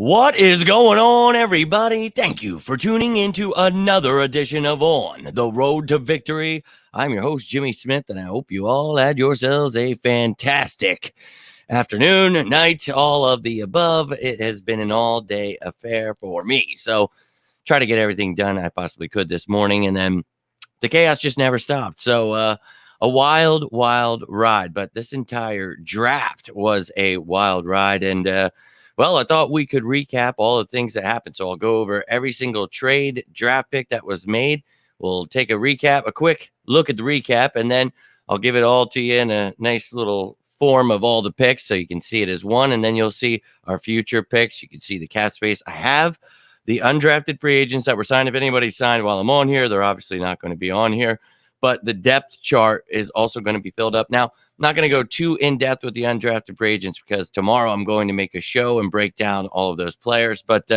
What is going on, everybody? Thank you for tuning into another edition of On the Road to Victory. I'm your host, Jimmy Smith, and I hope you all had yourselves a fantastic afternoon, night, all of the above. It has been an all-day affair for me. So try to get everything done I possibly could this morning, and then the chaos just never stopped. So a wild, wild ride. But this entire draft was a wild ride, and well, I thought we could recap all the things that happened. So I'll go over every single trade draft pick that was made. We'll take a recap, a quick look at the recap, and then I'll give it all to you in a nice little form of all the picks so you can see it as one. And then you'll see our future picks. You can see the cap space. I have the undrafted free agents that were signed. If anybody signed while I'm on here, they're obviously not going to be on here. But the depth chart is also going to be filled up. Now, I'm not going to go too in-depth with the undrafted free agents because tomorrow I'm going to make a show and break down all of those players, but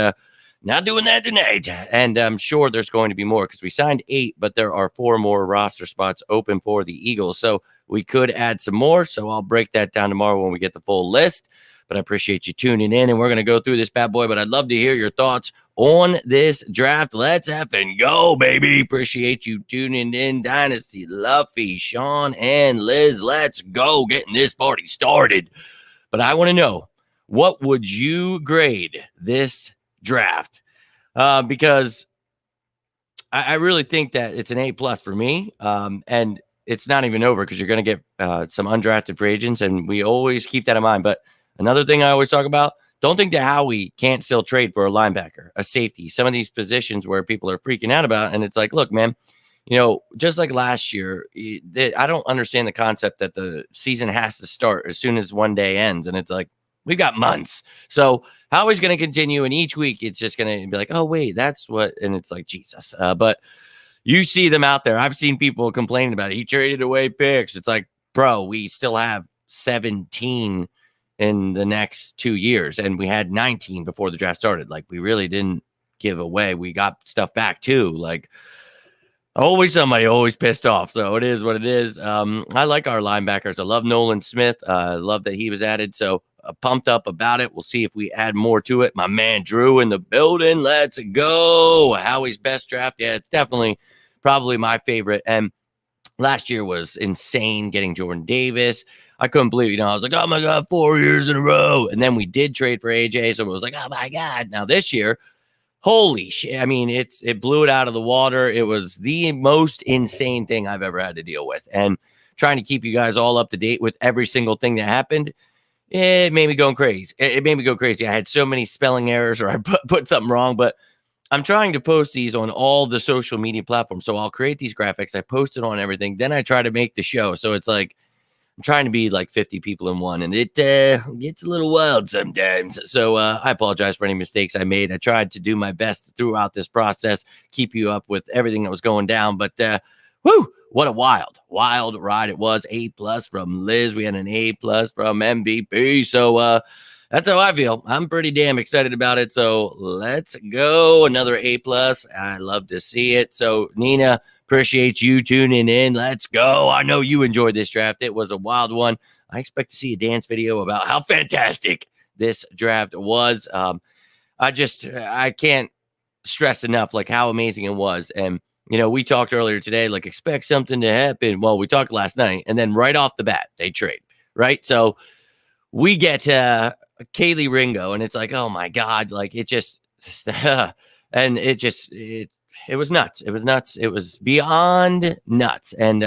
not doing that tonight. And I'm sure there's going to be more because we signed 8, but there are 4 more roster spots open for the Eagles. So we could add some more. So I'll break that down tomorrow when we get the full list. But I appreciate you tuning in, and we're going to go through this bad boy. But I'd love to hear your thoughts on this draft. Let's effing go, baby. Appreciate you tuning in. Dynasty, Luffy, Sean, and Liz. Let's go getting this party started. But I want to know, what would you grade this draft? Because I really think that it's an A+ for me. And it's not even over because you're going to get some undrafted free agents, and we always keep that in mind. But another thing I always talk about, don't think that Howie can't still trade for a linebacker, a safety, some of these positions where people are freaking out about. And it's like, look, man, just like last year, I don't understand the concept that the season has to start as soon as one day ends. And it's like, we've got months. So Howie's going to continue. And each week it's just going to be like, oh, wait, that's what. And it's like, Jesus. But you see them out there. I've seen people complaining about it. He traded away picks. It's like, bro, we still have 17 in the next 2 years, and we had 19 before the draft started. Like, we really didn't give away. We got stuff back too. Like, always somebody always pissed off. So it is what it is. I like our linebackers. I love Nolan Smith. I love that he was added. So pumped up about it. We'll see if we add more to it. My man Drew in the building. Let's go. Howie's best draft. Yeah, it's definitely probably my favorite. And last year was insane getting Jordan Davis. I couldn't believe it. I was like, oh my God, 4 years in a row. And then we did trade for AJ. So it was like, oh my God. Now this year, holy shit. I mean, it blew it out of the water. It was the most insane thing I've ever had to deal with. And trying to keep you guys all up to date with every single thing that happened, it made me go crazy. It made me go crazy. I had so many spelling errors, or I put something wrong, but I'm trying to post these on all the social media platforms. So I'll create these graphics. I post it on everything. Then I try to make the show. So it's like, I'm trying to be like 50 people in one, and it gets a little wild sometimes. So I apologize for any mistakes I made. I tried to do my best throughout this process, keep you up with everything that was going down. But what a wild ride it was. A+ from Liz. We had an A+ from MVP. So that's how I feel. I'm pretty damn excited about it. So let's go. Another A+. I love to see it. So Nina, appreciate you tuning in. Let's go. I know you enjoyed this draft. It was a wild one. I expect to see a dance video about how fantastic this draft was. I can't stress enough like how amazing it was. And we talked earlier today, like, expect something to happen. Well, we talked last night, and then right off the bat, they trade, right? So we get Kaylee Ringo, and it's like, oh my God, like it just, and it was nuts. It was nuts. It was beyond nuts. And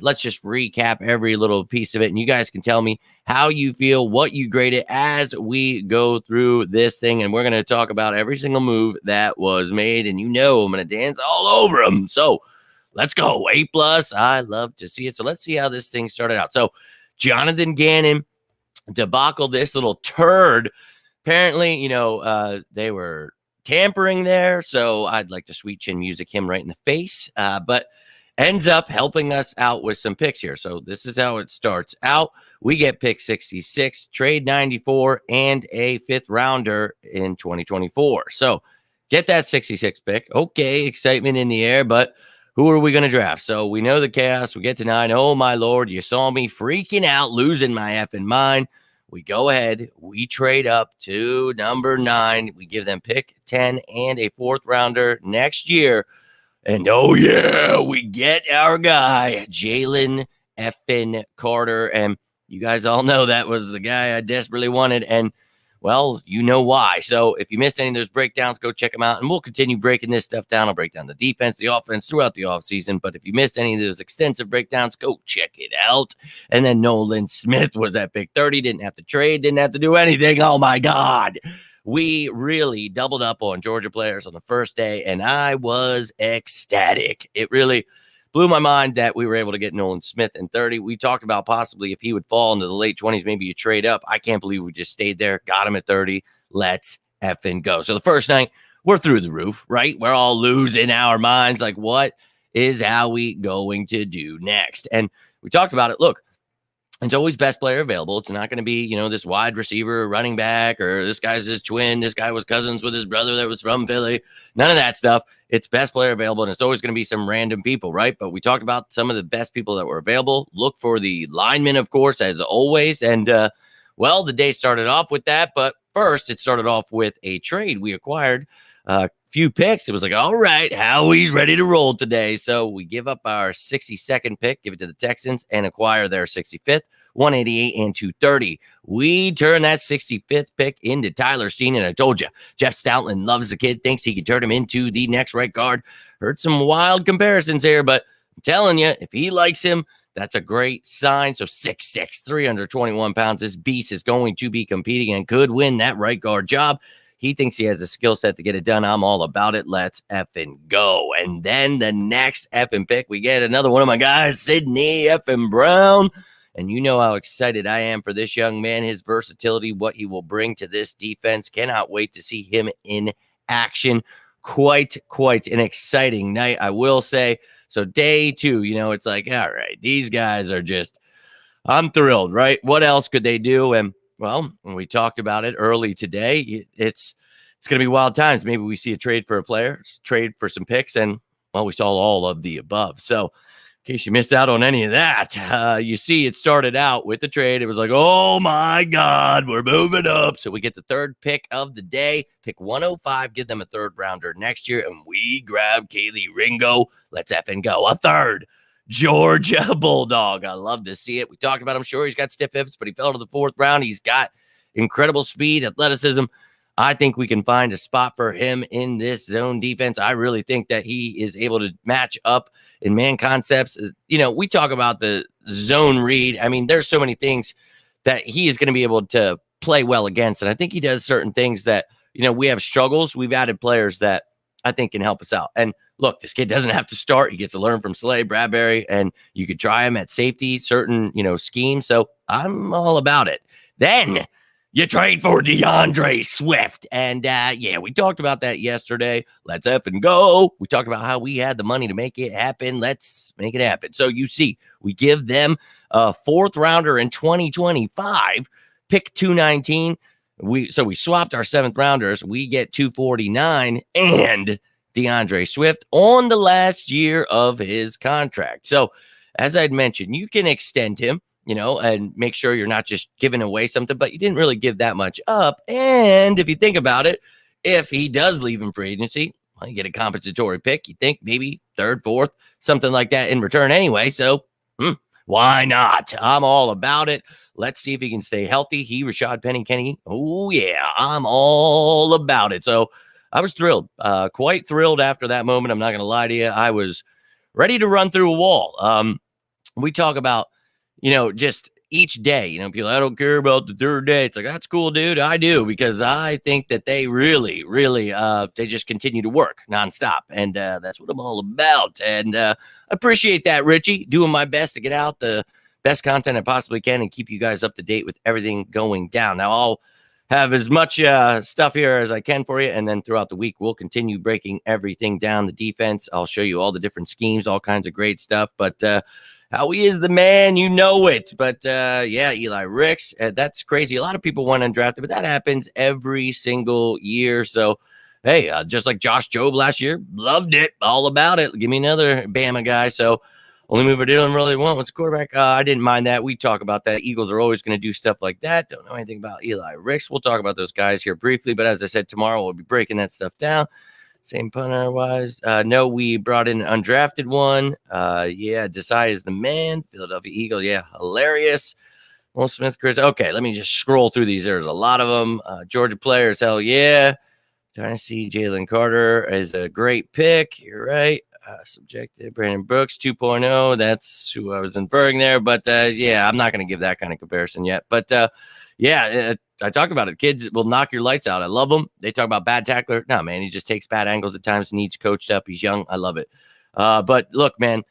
let's just recap every little piece of it. And you guys can tell me how you feel, what you grade it as we go through this thing. And we're going to talk about every single move that was made. And I'm going to dance all over them. So let's go. A+. I love to see it. So let's see how this thing started out. So Jonathan Gannon debacle, this little turd. Apparently, they were tampering there, so I'd like to sweet chin music him right in the face, but ends up helping us out with some picks here. So this is how it starts out. We get pick 66, trade 94, and a 5th rounder in 2024. So get that 66 pick. Okay, excitement in the air, but who are we going to draft? So we know the chaos. We get to 9. Oh my Lord, you saw me freaking out, losing my effing mind. we go ahead, we trade up to number 9. We give them pick 10 and a 4th rounder next year. And oh yeah, we get our guy, Jalen effing Carter. And you guys all know that was the guy I desperately wanted. And well, you know why. So if you missed any of those breakdowns, go check them out. And we'll continue breaking this stuff down. I'll break down the defense, the offense throughout the offseason. But if you missed any of those extensive breakdowns, go check it out. And then Nolan Smith was at pick 30. Didn't have to trade, didn't have to do anything. Oh my God. We really doubled up on Georgia players on the first day, and I was ecstatic. It really blew my mind that we were able to get Nolan Smith in 30. We talked about possibly if he would fall into the late 20s, maybe you trade up. I can't believe we just stayed there, got him at 30. Let's effing go. So the first night, we're through the roof, right? We're all losing our minds. Like, what is Howie going to do next? And we talked about it. Look, it's always best player available. It's not going to be, this wide receiver, running back, or this guy's his twin. This guy was cousins with his brother that was from Philly. None of that stuff. It's best player available, and it's always going to be some random people, right? But we talked about some of the best people that were available. Look for the linemen, of course, as always. And, well, the day started off with that. But first, it started off with a trade. We acquired a few picks. It was like, all right, Howie's ready to roll today. So we give up our 62nd pick, give it to the Texans, and acquire their 65th, 188 and 230. We turn that 65th pick into Tyler Steen, and I told you, Jeff Stoutland loves the kid, thinks he can turn him into the next right guard. Heard some wild comparisons here, but I'm telling you, if he likes him, that's a great sign. So 6'6", 321 pounds. This beast is going to be competing and could win that right guard job. He thinks he has a skill set to get it done. I'm all about it. Let's effing go. And then the next effing pick, we get another one of my guys, Sidney effing Brown. And you know how excited I am for this young man, his versatility, what he will bring to this defense. Cannot wait to see him in action. Quite an exciting night, I will say. So day 2, it's like, all right, these guys are just, I'm thrilled, right? What else could they do? And well, when we talked about it early today, it's going to be wild times. Maybe we see a trade for a player, trade for some picks, and well, we saw all of the above. So in case you missed out on any of that, you see it started out with the trade. It was like, oh my God, we're moving up. So we get the 3rd pick of the day, pick 105, give them a 3rd rounder next year, and we grab Kaylee Ringo. Let's effing go. A 3rd Georgia Bulldog. I love to see it. We talked about him. Sure, he's got stiff hips, but he fell to the 4th round. He's got incredible speed, athleticism. I think we can find a spot for him in this zone defense. I really think that he is able to match up in man concepts. We talk about the zone read. I mean, there's so many things that he is going to be able to play well against. And I think he does certain things that, we have struggles. We've added players that I think can help us out. And look, this kid doesn't have to start. He gets to learn from Slay, Bradbury, and you could try him at safety, certain, schemes. So I'm all about it. Then you trade for DeAndre Swift. And, we talked about that yesterday. Let's effing go. We talked about how we had the money to make it happen. Let's make it happen. So you see, we give them a 4th rounder in 2025, pick 219. We swapped our 7th rounders. We get 249 and DeAndre Swift on the last year of his contract. So as I'd mentioned, you can extend him, and make sure you're not just giving away something, but you didn't really give that much up. And if you think about it, if he does leave in free agency, well, you get a compensatory pick. You think maybe 3rd, 4th, something like that in return anyway. So why not? I'm all about it. Let's see if he can stay healthy. Rashad Penny, Kenny. Oh, yeah, I'm all about it. So I was thrilled, quite thrilled after that moment. I'm not going to lie to you. I was ready to run through a wall. We talk about, just each day, people, I don't care about the 3rd day. It's like, that's cool, dude. I do, because I think that they really, they just continue to work nonstop. And that's what I'm all about. And I appreciate that, Richie, doing my best to get out the best content I possibly can and keep you guys up to date with everything going down. Now, I'll have as much stuff here as I can for you. And then throughout the week, we'll continue breaking everything down. The defense, I'll show you all the different schemes, all kinds of great stuff. But Howie is the man, you know it. But Eli Ricks, that's crazy. A lot of people want undrafted, but that happens every single year. So, hey, just like Josh Jobe last year, loved it, all about it. Give me another Bama guy. So Only move I didn't really want was quarterback. I didn't mind that. We talk about that. Eagles are always going to do stuff like that. Don't know anything about Eli Ricks. We'll talk about those guys here briefly. But as I said, tomorrow we'll be breaking that stuff down. Same punter wise. No, we brought in an undrafted one. Yeah, Desai is the man. Philadelphia Eagle. Yeah, hilarious. Will Smith, Chris. Okay, let me just scroll through these. There's a lot of them. Georgia players. Hell yeah. Trying to see Jalen Carter is a great pick. You're right. Subjective. Brandon Brooks 2.0. That's who I was inferring there. But yeah, I'm not going to give that kind of comparison yet. But yeah, I talked about it. Kids will knock your lights out. I love them. They talk about bad tackler. No, man, he just takes bad angles at times, needs coached up. He's young. I love it. But look, man,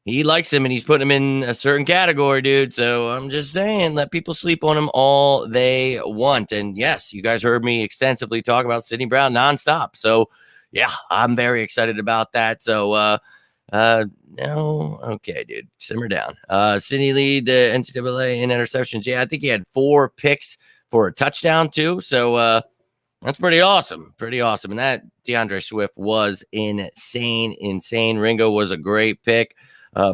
he likes him and he's putting him in a certain category, dude. So I'm just saying, let people sleep on him all they want. And yes, you guys heard me extensively talk about Sidney Brown nonstop. So yeah, I'm very excited about that. So no, okay, dude, simmer down. Sidney lead the NCAA in interceptions. Yeah, I think he had 4 picks for a touchdown too. So that's pretty awesome. Pretty awesome. And that DeAndre Swift was insane. Ringo was a great pick.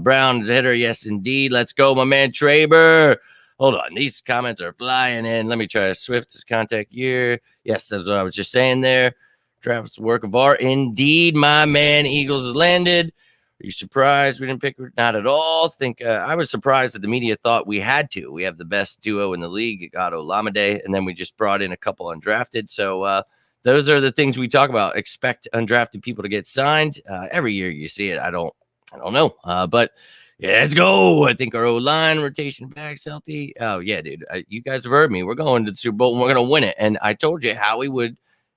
Brown's hitter, yes, indeed. Let's go, my man Traber. Hold on. These comments are flying in. Let me try Swift's contact year. Yes, that's what I was just saying there. Travis, work of art. Indeed, my man. Eagles has landed. Are you surprised we didn't pick? Not at all. I was surprised that the media thought we had to. We have the best duo in the league, Gato Lamade, and then we just brought in a couple undrafted. So those are the things we talk about. Expect undrafted people to get signed. Every year you see it. I don't know. But yeah, let's go. I think our O-line rotation back's healthy. Oh, yeah, dude. You guys have heard me. We're going to the Super Bowl and we're going to win it. And I told you how we would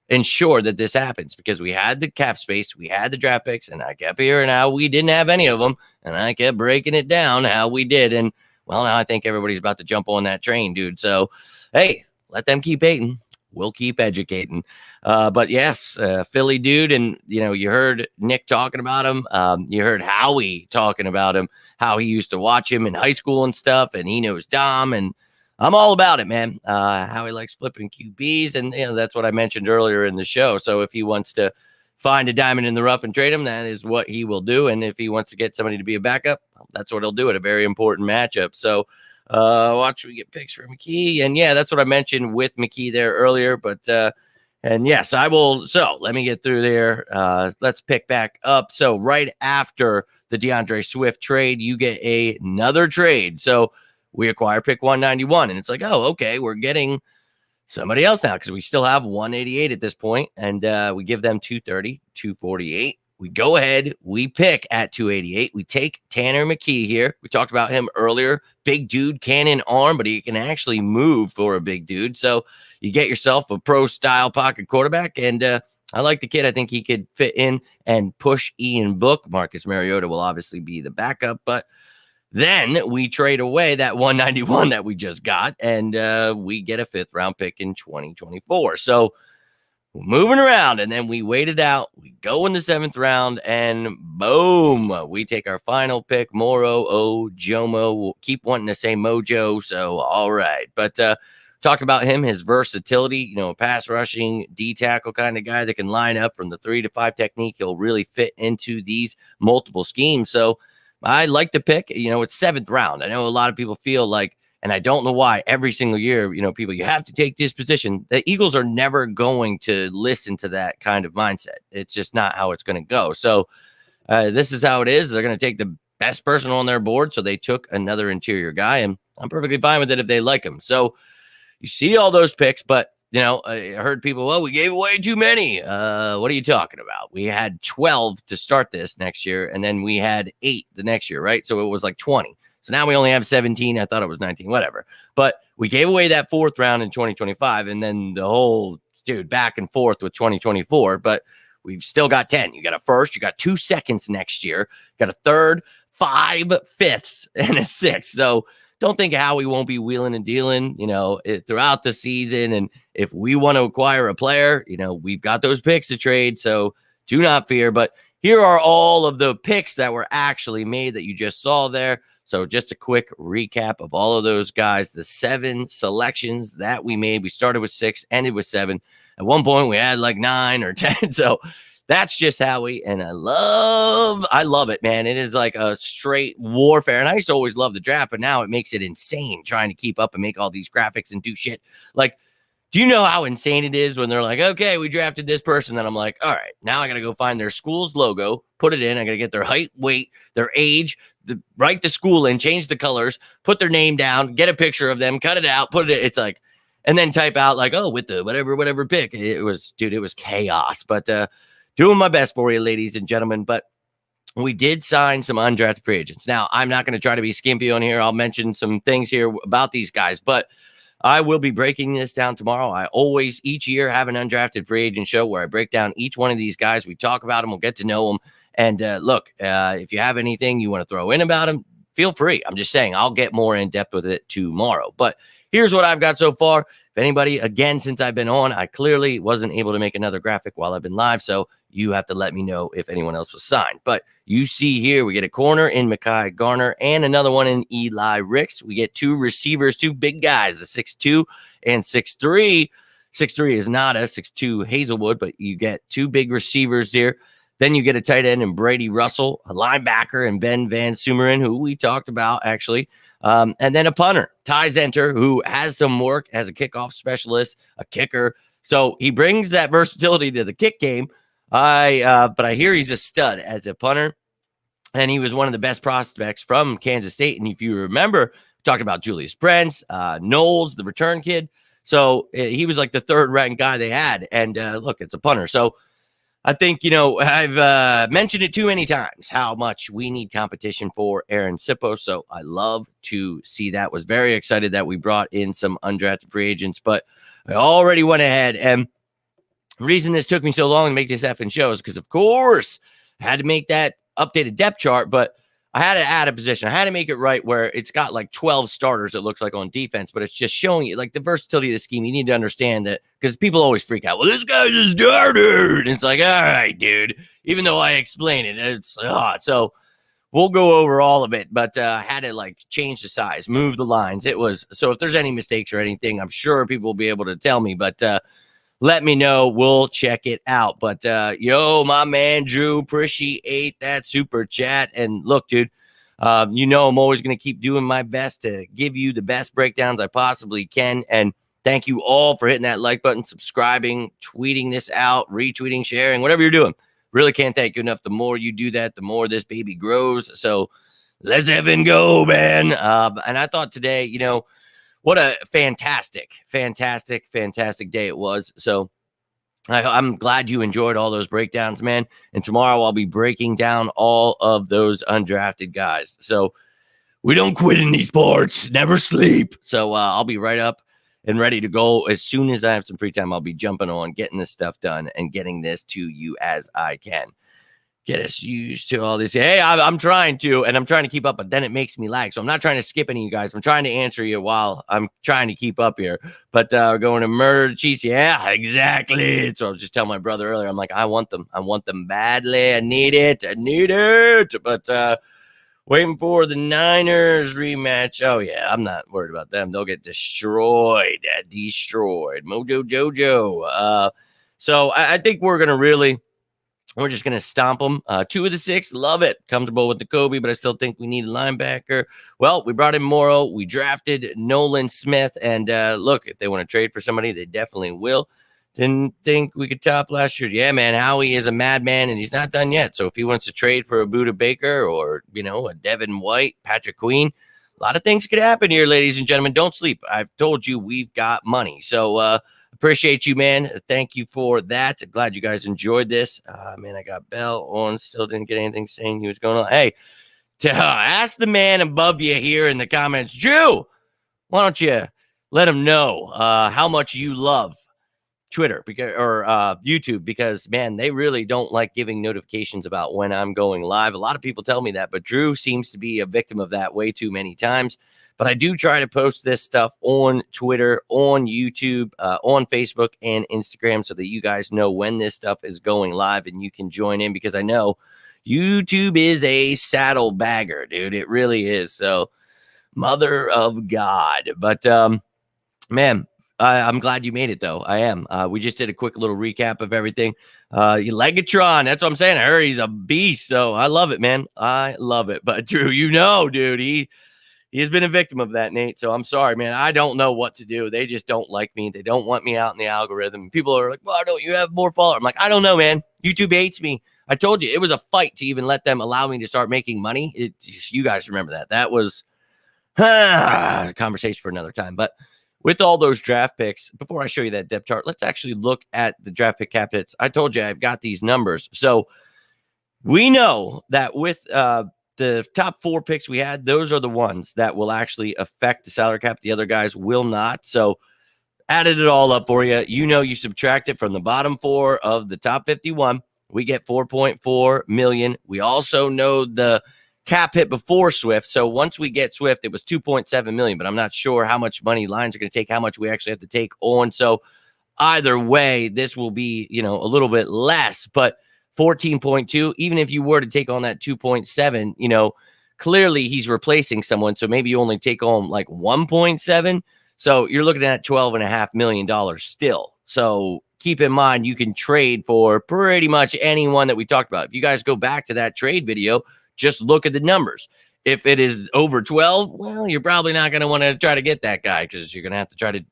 ensure that this happens because we had the cap space, we had the draft picks, and I kept hearing how we didn't have any of them. And I kept breaking it down how we did. And well, now I think everybody's about to jump on that train, dude. So, hey, let them keep hating. We'll keep educating. But yes, Philly dude. And, you heard Nick talking about him. You heard Howie talking about him, how he used to watch him in high school and stuff. And he knows Dom. And I'm all about it, man. How he likes flipping QBs. And, that's what I mentioned earlier in the show. So if he wants to find a diamond in the rough and trade him, that is what he will do. And if he wants to get somebody to be a backup, that's what he'll do at a very important matchup. So, watch we get picks for McKee. And yeah, that's what I mentioned with McKee there earlier. But and yes, I will. So let me get through there. Let's pick back up. So right after the DeAndre Swift trade, you get another trade. So we acquire pick 191. And it's like, oh, okay, we're getting somebody else now because we still have 188 at this point. And we give them 230, 248. We go ahead, we pick at 288. We take Tanner McKee here. We talked about him earlier. Big dude, cannon arm, but he can actually move for a big dude. So you get yourself a pro-style pocket quarterback. And I like the kid. I think he could fit in and push Ian Book. Marcus Mariota will obviously be the backup. But then we trade away that 191 that we just got, and we get a 5th-round pick in 2024. So moving around, and then we wait it out. We go in the 7th round, and boom, we take our final pick, Moro Jomo. We'll keep wanting to say Mojo, so all right. But talked about him, his versatility, pass rushing, D-tackle kind of guy that can line up from the 3 to 5 technique. He'll really fit into these multiple schemes. So I like the pick. It's 7th round. I know a lot of people feel like, and I don't know why every single year, people, you have to take this position. The Eagles are never going to listen to that kind of mindset. It's just not how it's going to go. So this is how it is. They're going to take the best person on their board. So they took another interior guy, and I'm perfectly fine with it if they like him. So you see all those picks, but I heard people, well, we gave away too many. What are you talking about? We had 12 to start this next year, and then we had 8 the next year, right? So it was like 20. So now we only have 17. I thought it was 19, whatever. But we gave away that 4th round in 2025, and then the whole, back and forth with 2024. But we've still got 10. You got a 1st, you got 2 seconds next year, got a 3rd, 5 5ths, and a 6th. So don't think Howie won't be wheeling and dealing, throughout the season. And if we want to acquire a player, we've got those picks to trade. So do not fear. But here are all of the picks that were actually made that you just saw there. So just a quick recap of all of those guys, the 7 selections that we made. We started with 6, ended with 7. At one point, we had like 9 or 10. So That's just Howie, and I love it, man. It is like a straight warfare. And I used to always love the draft, but now it makes it insane trying to keep up and make all these graphics and do shit. Like, do you know how insane it is when they're like, okay, we drafted this person? And I'm like, all right, now I got to go find their school's logo, put it in. I got to get their height, weight, their age, write the school in, change the colors, put their name down, get a picture of them, cut it out, put it. It's like, and then type out like, oh, with the whatever pick. It was chaos. But doing my best for you, ladies and gentlemen. But we did sign some undrafted free agents. Now, I'm not going to try to be skimpy on here. I'll mention some things here about these guys, but I will be breaking this down tomorrow. I always, each year, have an undrafted free agent show where I break down each one of these guys. We talk about them. We'll get to know them. And look, if you have anything you want to throw in about them, feel free. I'm just saying I'll get more in depth with it tomorrow. But here's what I've got so far. If anybody, again, since I've been on, I clearly wasn't able to make another graphic while I've been live. So you have to let me know if anyone else was signed. But you see here, we get a corner in Mekhi Garner and another one in Eli Ricks. We get two receivers, two big guys, a 6'2 and 6'3. 6'3 is not a 6'2 Hazelwood, but you get two big receivers here. Then you get a tight end in Brady Russell, a linebacker in Ben Van Sumeren, who we talked about actually. And then a punter, Ty Zenter, who has some work as a kickoff specialist, a kicker. So he brings that versatility to the kick game. But I hear he's a stud as a punter, and he was one of the best prospects from Kansas State. And if you remember, we talked about Julius Brents, Knowles, the return kid. So he was like the third ranked guy they had. And look, it's a punter. So I think, I've mentioned it too many times how much we need competition for Aaron Sippo. So I love to see that. Was very excited that we brought in some undrafted free agents, but I already went ahead. And the reason this took me so long to make this effing show is because, of course, I had to make that updated depth chart, but I had to add a position. I had to make it right where it's got like 12 starters, it looks like, on defense, but it's just showing you like the versatility of the scheme. You need to understand that because people always freak out. Well, this guy's a starter. And it's like, all right, dude, even though I explain it, it's so we'll go over all of it, but I had to like change the size, move the lines. It was so if there's any mistakes or anything, I'm sure people will be able to tell me, but let me know. We'll check it out. But yo, my man Drew, appreciate that super chat. And look, dude, I'm always going to keep doing my best to give you the best breakdowns I possibly can. And thank you all for hitting that like button, subscribing, tweeting this out, retweeting, sharing, whatever you're doing. Really can't thank you enough. The more you do that, the more this baby grows. So let's effing go, man. And I thought today, what a fantastic day it was. So I'm glad you enjoyed all those breakdowns, man. And tomorrow I'll be breaking down all of those undrafted guys. So we don't quit in these sports, never sleep. So I'll be right up and ready to go. As soon as I have some free time, I'll be jumping on, getting this stuff done and getting this to you as I can. Get us used to all this. Hey, I'm trying to, and I'm trying to keep up, but then it makes me lag. So I'm not trying to skip any of you guys. I'm trying to answer you while I'm trying to keep up here. But we're going to murder the Chiefs. Yeah, exactly. So I was just telling my brother earlier, I'm like, I want them. I want them badly. I need it. But waiting for the Niners rematch. Oh, yeah, I'm not worried about them. They'll get destroyed. Mojo Jojo. So I think we're going to we're just going to stomp them. 2 of the 6, love it. Comfortable with the Kobe, but I still think we need a linebacker. Well, we brought in Morrow. We drafted Nolan Smith. And look, if they want to trade for somebody, they definitely will. Didn't think we could top last year. Yeah, man, Howie is a madman, and he's not done yet. So if he wants to trade for a Buda Baker or, a Devin White, Patrick Queen, a lot of things could happen here, ladies and gentlemen. Don't sleep. I've told you we've got money. So, appreciate you, man. Thank you for that. Glad you guys enjoyed this. Man, I got Bell on. Still didn't get anything saying he was going on. Hey, ask the man above you here in the comments. Drew, why don't you let him know how much you love Twitter or YouTube, because, man, they really don't like giving notifications about when I'm going live. A lot of people tell me that, but Drew seems to be a victim of that way too many times. But I do try to post this stuff on Twitter, on YouTube, on Facebook, and Instagram so that you guys know when this stuff is going live and you can join in, because I know YouTube is a saddlebagger, dude. It really is. So, mother of God. But, man, I'm glad you made it, though. I am. We just did a quick little recap of everything. Legatron, that's what I'm saying. I heard he's a beast, so I love it, man. I love it. But Drew, dude, he has been a victim of that, Nate. So I'm sorry, man. I don't know what to do. They just don't like me. They don't want me out in the algorithm. People are like, why don't you have more followers? I'm like, I don't know, man. YouTube hates me. I told you it was a fight to even let them allow me to start making money. You guys remember that. That was a conversation for another time. But with all those draft picks, before I show you that depth chart, let's actually look at the draft pick cap hits. I told you I've got these numbers. So we know that with the top 4 picks we had, those are the ones that will actually affect the salary cap. The other guys will not. So added it all up for you. You subtract it from the bottom 4 of the top 51. We get 4.4 million. We also know the cap hit before Swift. So once we get Swift, it was 2.7 million, but I'm not sure how much money Lions are going to take, how much we actually have to take on. So either way, this will be, a little bit less, but 14.2, even if you were to take on that 2.7, clearly he's replacing someone. So maybe you only take on like 1.7. So you're looking at $12.5 million still. So keep in mind, you can trade for pretty much anyone that we talked about. If you guys go back to that trade video, just look at the numbers. If it is over 12, well, you're probably not going to want to try to get that guy because you're going to have to try to,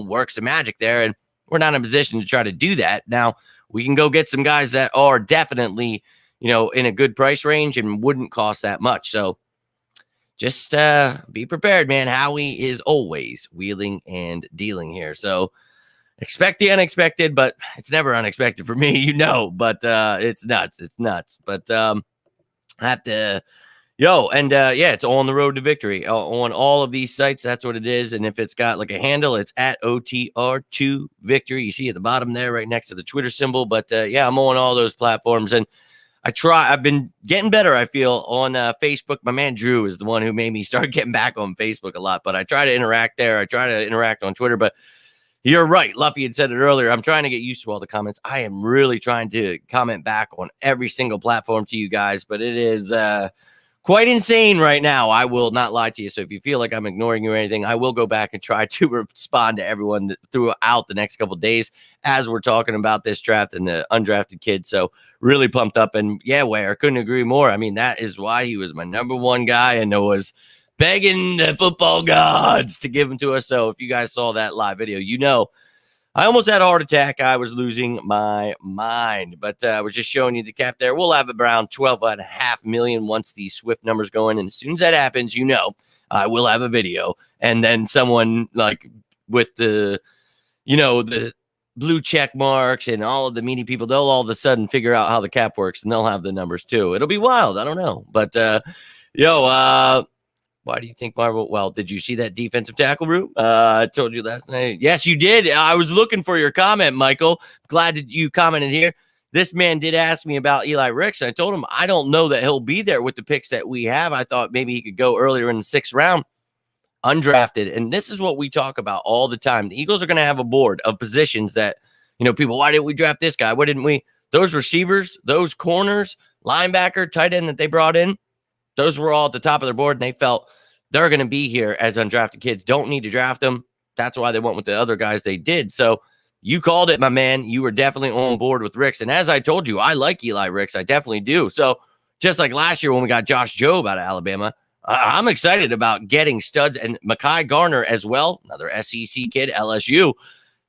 work some magic there. And we're not in a position to try to do that. Now, we can go get some guys that are definitely, in a good price range and wouldn't cost that much. So just be prepared, man. Howie is always wheeling and dealing here. So expect the unexpected, but it's never unexpected for me, but it's nuts. It's nuts. But I have to, it's on the road to victory on all of these sites. That's what it is. And if it's got like a handle, it's at OTR2 victory. You see at the bottom there, right next to the Twitter symbol. But I'm on all those platforms. And I've been getting better, I feel, on Facebook. My man Drew is the one who made me start getting back on Facebook a lot. But I try to interact there. I try to interact on Twitter. But you're right. Luffy had said it earlier. I'm trying to get used to all the comments. I am really trying to comment back on every single platform to you guys. But it is quite insane right now. I will not lie to you. So if you feel like I'm ignoring you or anything, I will go back and try to respond to everyone throughout the next couple of days as we're talking about this draft and the undrafted kids. So really pumped up. And I couldn't agree more. I mean, that is why he was my number one guy and I was begging the football gods to give him to us. So if you guys saw that live video, I almost had a heart attack. I was losing my mind, but I was just showing you the cap there. We'll have around 12.5 million once these Swift numbers go in. And as soon as that happens, I will have a video. And then someone like with the blue check marks and all of the meaty people, they'll all of a sudden figure out how the cap works and they'll have the numbers too. It'll be wild. I don't know. But, why do you think Marvel? Well, did you see that defensive tackle route? I told you last night. Yes, you did. I was looking for your comment, Michael. Glad that you commented here. This man did ask me about Eli Ricks. And I told him I don't know that he'll be there with the picks that we have. I thought maybe he could go earlier in the 6th round, undrafted. And this is what we talk about all the time. The Eagles are going to have a board of positions that, people, why didn't we draft this guy? Why didn't we? Those receivers, those corners, linebacker, tight end that they brought in, those were all at the top of their board, and they felt they're going to be here as undrafted kids. Don't need to draft them. That's why they went with the other guys they did. So you called it, my man. You were definitely on board with Ricks. And as I told you, I like Eli Ricks. I definitely do. So just like last year when we got Josh Jobe out of Alabama, I'm excited about getting studs and Mekhi Garner as well, another SEC kid, LSU.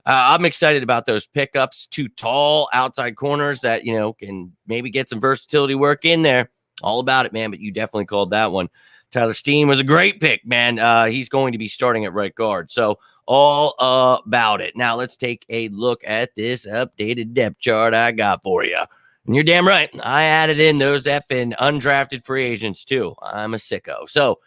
I'm excited about those pickups, 2 tall outside corners that, can maybe get some versatility work in there. All about it, man, but you definitely called that one. Tyler Steen was a great pick, man. He's going to be starting at right guard. So all about it. Now let's take a look at this updated depth chart I got for you. And you're damn right. I added in those effing undrafted free agents too. I'm a sicko. So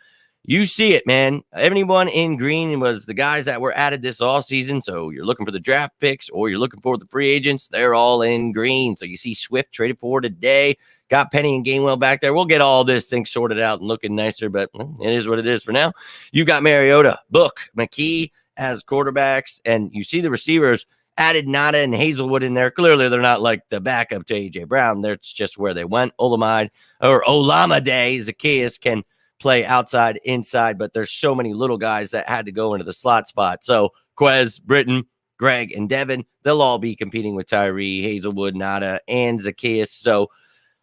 you see it, man. Anyone in green was the guys that were added this offseason. So you're looking for the draft picks or you're looking for the free agents. They're all in green. So you see Swift traded for today. Got Penny and Gainwell back there. We'll get all this thing sorted out and looking nicer, but it is what it is for now. You got Mariota, Book, McKee as quarterbacks, and you see the receivers added Nada and Hazelwood in there. Clearly, they're not like the backup to A.J. Brown. That's just where they went. Olamide or Olamide Zacchaeus can play outside, inside, but there's so many little guys that had to go into the slot spot. So Quez, Britton, Greg, and Devin, they'll all be competing with Tyree, Hazelwood, Nada, and Zacchaeus. So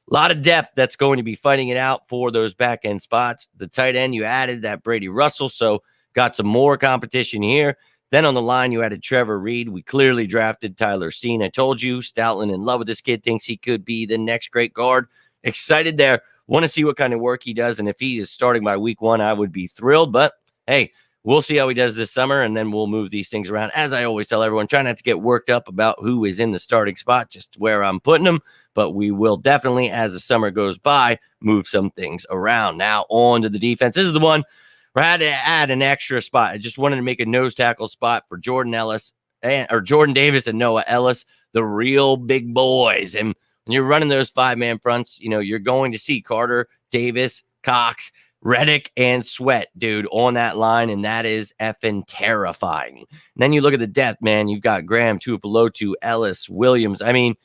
a lot of depth that's going to be fighting it out for those back end spots. The tight end, you added that Brady Russell, so got some more competition here. Then on the line, you added Trevor Reed. We clearly drafted Tyler Steen. I told you, Stoutland in love with this kid, thinks he could be the next great guard. Excited there. Want to see what kind of work he does. And if he is starting by week 1, I would be thrilled. But hey, we'll see how he does this summer, and then we'll move these things around. As I always tell everyone, try not to get worked up about who is in the starting spot, just where I'm putting them. But we will definitely, as the summer goes by, move some things around. Now on to the defense. This is the one where I had to add an extra spot. I just wanted to make a nose tackle spot for Jordan Davis and Noah Ellis, the real big boys. And when you're running those 5-man fronts, you're going to see Carter, Davis, Cox, Reddick, and Sweat, dude, on that line, and that is effing terrifying. And then you look at the depth, man. You've got Graham, Tuipulotu, Ellis, Williams. I mean,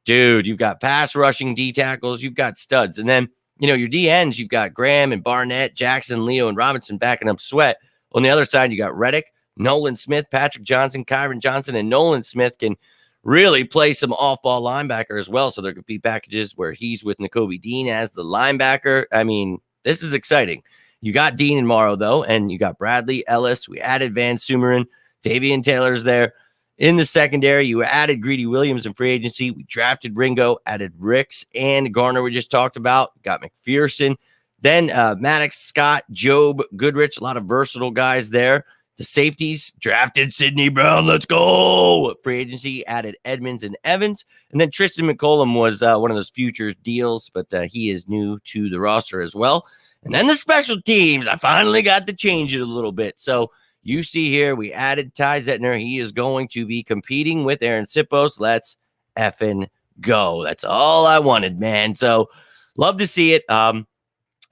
dude, you've got pass rushing D tackles. You've got studs. And then, your D ends, you've got Graham and Barnett, Jackson, Leo, and Robinson backing up Sweat. On the other side, you got Reddick, Nolan Smith, Patrick Johnson, Kyron Johnson, and Nolan Smith can really play some off-ball linebacker as well. So there could be packages where he's with Nakobe Dean as the linebacker. I mean, this is exciting. You got Dean and Morrow, though, and you got Bradley, Ellis. We added Van Sumeren. Davian Taylor's there. In the secondary, you added Greedy Williams in free agency. We drafted Ringo, added Ricks and Garner we just talked about. Got McPherson. Then Maddox, Scott, Job, Goodrich. A lot of versatile guys there. The safeties, drafted Sidney Brown. Let's go. Free agency, added Edmonds and Evans. And then Tristan McCollum was one of those futures deals, but he is new to the roster as well. And then the special teams, I finally got to change it a little bit. So you see here, we added Ty Zettner. He is going to be competing with Aaron Sipos. Let's effing go. That's all I wanted, man. So love to see it. And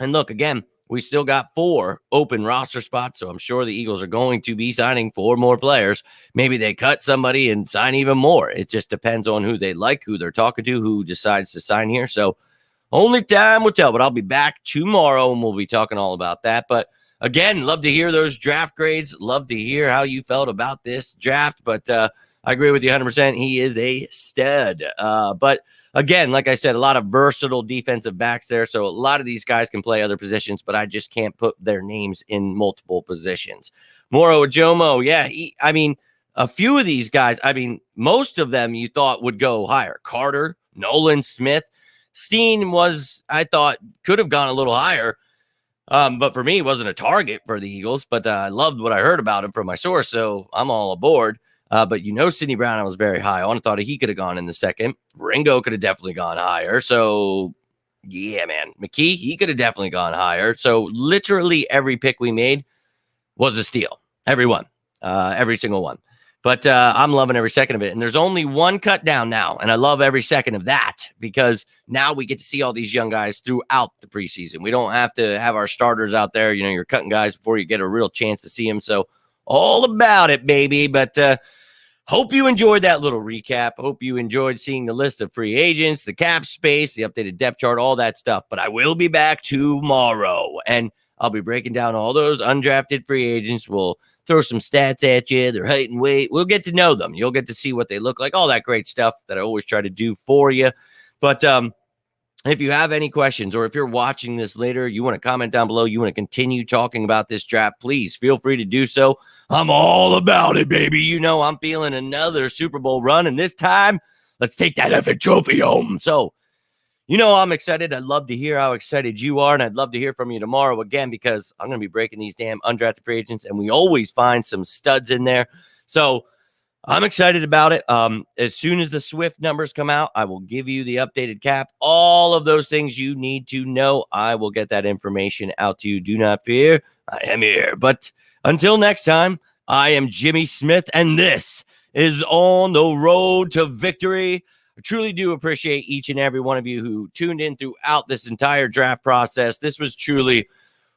look, again, we still got 4 open roster spots, so I'm sure the Eagles are going to be signing 4 more players. Maybe they cut somebody and sign even more. It just depends on who they like, who they're talking to, who decides to sign here. So only time will tell, but I'll be back tomorrow, and we'll be talking all about that. But again, love to hear those draft grades. Love to hear how you felt about this draft, but I agree with you 100%. He is a stud. But again, like I said, a lot of versatile defensive backs there. So a lot of these guys can play other positions, but I just can't put their names in multiple positions. Moro Ajomo, yeah, a few of these guys, most of them you thought would go higher. Carter, Nolan Smith. Steen I thought, could have gone a little higher. But for me, he wasn't a target for the Eagles, but I loved what I heard about him from my source, so I'm all aboard. But Sidney Brown, I was very high on. I thought he could have gone in the second. Ringo could have definitely gone higher. So, yeah, man. McKee, he could have definitely gone higher. So, literally every pick we made was a steal. Every one. Every single one. But I'm loving every second of it. And there's only one cut down now. And I love every second of that because now we get to see all these young guys throughout the preseason. We don't have to have our starters out there. You're cutting guys before you get a real chance to see them. So all about it, baby. But hope you enjoyed that little recap. Hope you enjoyed seeing the list of free agents, the cap space, the updated depth chart, all that stuff. But I will be back tomorrow. And I'll be breaking down all those undrafted free agents. We'll throw some stats at you, their height and weight. We'll get to know them. You'll get to see what they look like, all that great stuff that I always try to do for you. But if you have any questions or if you're watching this later, you want to comment down below, you want to continue talking about this draft, please feel free to do so. I'm all about it, baby. I'm feeling another Super Bowl run, and this time, let's take that effing trophy home. So, I'm excited. I'd love to hear how excited you are, and I'd love to hear from you tomorrow again because I'm going to be breaking these damn undrafted free agents, and we always find some studs in there. So I'm excited about it. As soon as the Swift numbers come out, I will give you the updated cap. All of those things you need to know, I will get that information out to you. Do not fear. I am here. But until next time, I am Jimmy Smith, and this is On the Road to Victory. I truly do appreciate each and every one of you who tuned in throughout this entire draft process. This was truly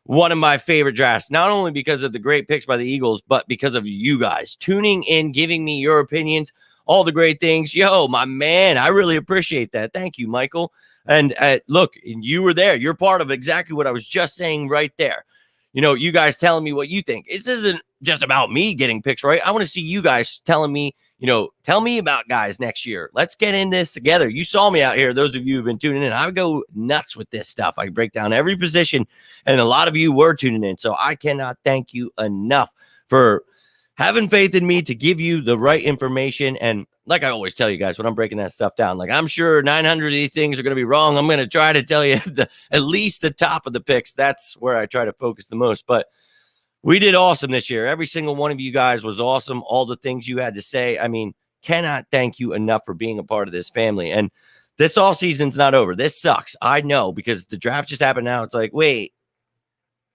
one of my favorite drafts, not only because of the great picks by the Eagles, but because of you guys tuning in, giving me your opinions, all the great things. Yo, my man, I really appreciate that. Thank you, Michael. And look, you were there. You're part of exactly what I was just saying right there. You guys telling me what you think. This isn't just about me getting picks right. I want to see you guys telling me, tell me about guys next year. Let's get in this together. You saw me out here. Those of you who've been tuning in, I go nuts with this stuff. I break down every position, and a lot of you were tuning in. So I cannot thank you enough for having faith in me to give you the right information. And like I always tell you guys when I'm breaking that stuff down, like I'm sure 900 of these things are going to be wrong. I'm going to try to tell you at least the top of the picks. That's where I try to focus the most. But we did awesome this year. Every single one of you guys was awesome. All the things you had to say. I mean, cannot thank you enough for being a part of this family. And this offseason's not over. This sucks. I know, because the draft just happened now. It's like, wait,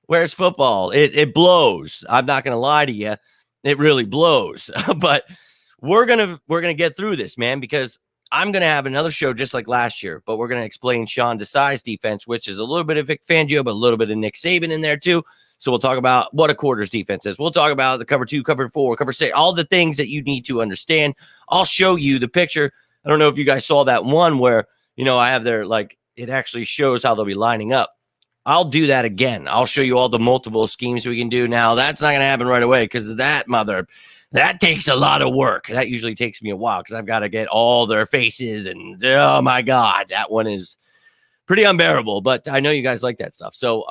where's football? It blows. I'm not going to lie to you. It really blows. But we're gonna get through this, man, because I'm gonna have another show just like last year, but we're gonna explain Sean Desai's defense, which is a little bit of Vic Fangio, but a little bit of Nick Saban in there too. So we'll talk about what a quarter's defense is. We'll talk about the cover 2, cover 4, cover 6, all the things that you need to understand. I'll show you the picture. I don't know if you guys saw that one where, I have their, like, it actually shows how they'll be lining up. I'll do that again. I'll show you all the multiple schemes we can do. Now, that's not going to happen right away because that takes a lot of work. That usually takes me a while because I've got to get all their faces and, oh, my God, that one is pretty unbearable. But I know you guys like that stuff. So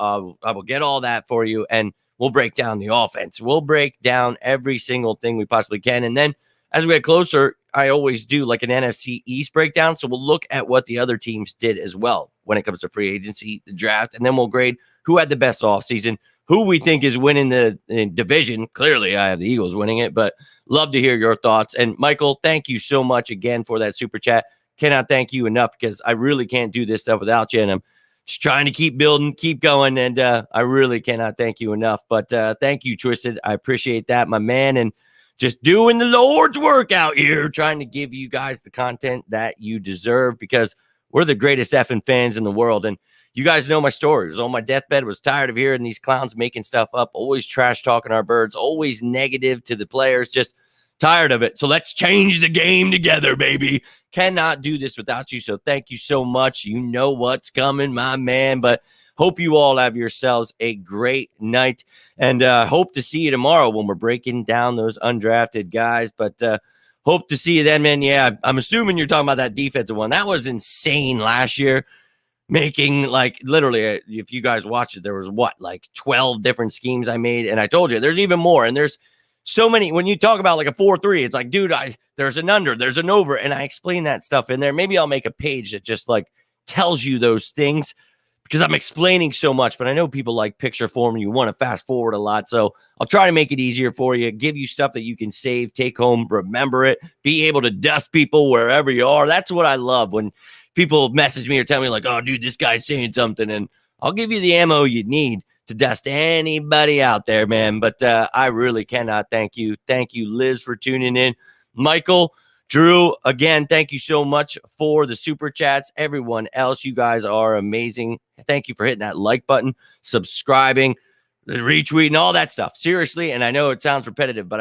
I will get all that for you, and we'll break down the offense. We'll break down every single thing we possibly can. And then as we get closer, I always do like an NFC East breakdown. So we'll look at what the other teams did as well when it comes to free agency, the draft, and then we'll grade who had the best offseason, who we think is winning the division. Clearly, I have the Eagles winning it, but love to hear your thoughts. And Michael, thank you so much again for that super chat. Cannot thank you enough because I really can't do this stuff without you. And I'm just trying to keep building, keep going. And I really cannot thank you enough. But thank you, Twisted. I appreciate that, my man. And just doing the Lord's work out here, trying to give you guys the content that you deserve because we're the greatest effing fans in the world. And you guys know my story. I was on my deathbed, was tired of hearing these clowns making stuff up, always trash talking our birds, always negative to the players, just tired of it. So let's change the game together, baby. Cannot do this without you. So thank you so much. You know what's coming, my man. But hope you all have yourselves a great night. And hope to see you tomorrow when we're breaking down those undrafted guys. But hope to see you then, man. Yeah, I'm assuming you're talking about that defensive one. That was insane last year. Making, like, literally, if you guys watched it, there was like 12 different schemes I made. And I told you, there's even more. And there's so many. When you talk about like a 4-3, it's like, dude, there's an under, there's an over. And I explain that stuff in there. Maybe I'll make a page that just like tells you those things because I'm explaining so much. But I know people like picture form and you want to fast forward a lot. So I'll try to make it easier for you, give you stuff that you can save, take home, remember it, be able to dust people wherever you are. That's what I love when people message me or tell me like, oh, dude, this guy's saying something. And I'll give you the ammo you need to dust anybody out there, man. But I really cannot thank you. Thank you, Liz, for tuning in. Michael, Drew, again, thank you so much for the super chats. Everyone else, you guys are amazing. Thank you for hitting that like button, subscribing, retweeting, all that stuff. Seriously, and I know it sounds repetitive, but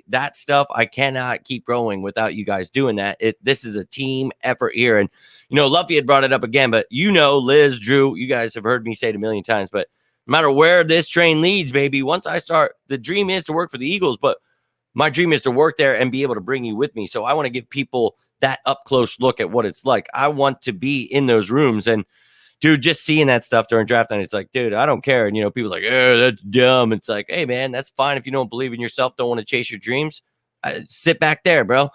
that stuff, I cannot keep growing without you guys doing that. This is a team effort here. And, Luffy had brought it up again, but Liz, Drew, you guys have heard me say it a million times, but no matter where this train leads, baby, once I start, the dream is to work for the Eagles, but my dream is to work there and be able to bring you with me. So I want to give people that up close look at what it's like. I want to be in those rooms. And dude, just seeing that stuff during draft night, it's like, dude, I don't care. And, people are like, oh, that's dumb. It's like, hey, man, that's fine. If you don't believe in yourself, don't want to chase your dreams, sit back there, bro.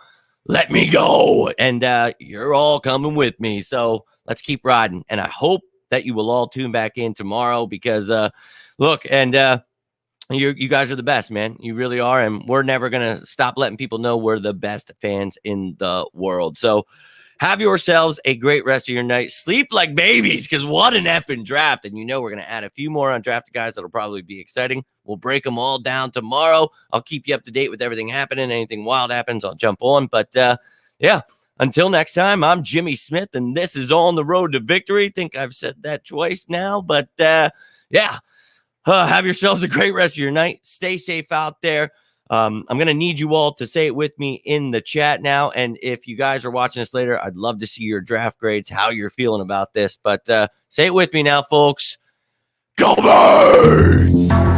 Let me go. And you're all coming with me. So let's keep riding. And I hope that you will all tune back in tomorrow because, look, and you guys are the best, man. You really are. And we're never going to stop letting people know we're the best fans in the world. So have yourselves a great rest of your night. Sleep like babies because what an effing draft. And we're going to add a few more undrafted guys that'll probably be exciting. We'll break them all down tomorrow. I'll keep you up to date with everything happening. Anything wild happens, I'll jump on. But yeah, until next time, I'm Jimmy Smith, and this is On the Road to Victory. Think I've said that twice now. But yeah, have yourselves a great rest of your night. Stay safe out there. I'm going to need you all to say it with me in the chat now. And if you guys are watching this later, I'd love to see your draft grades, how you're feeling about this. But say it with me now, folks. Go Birds!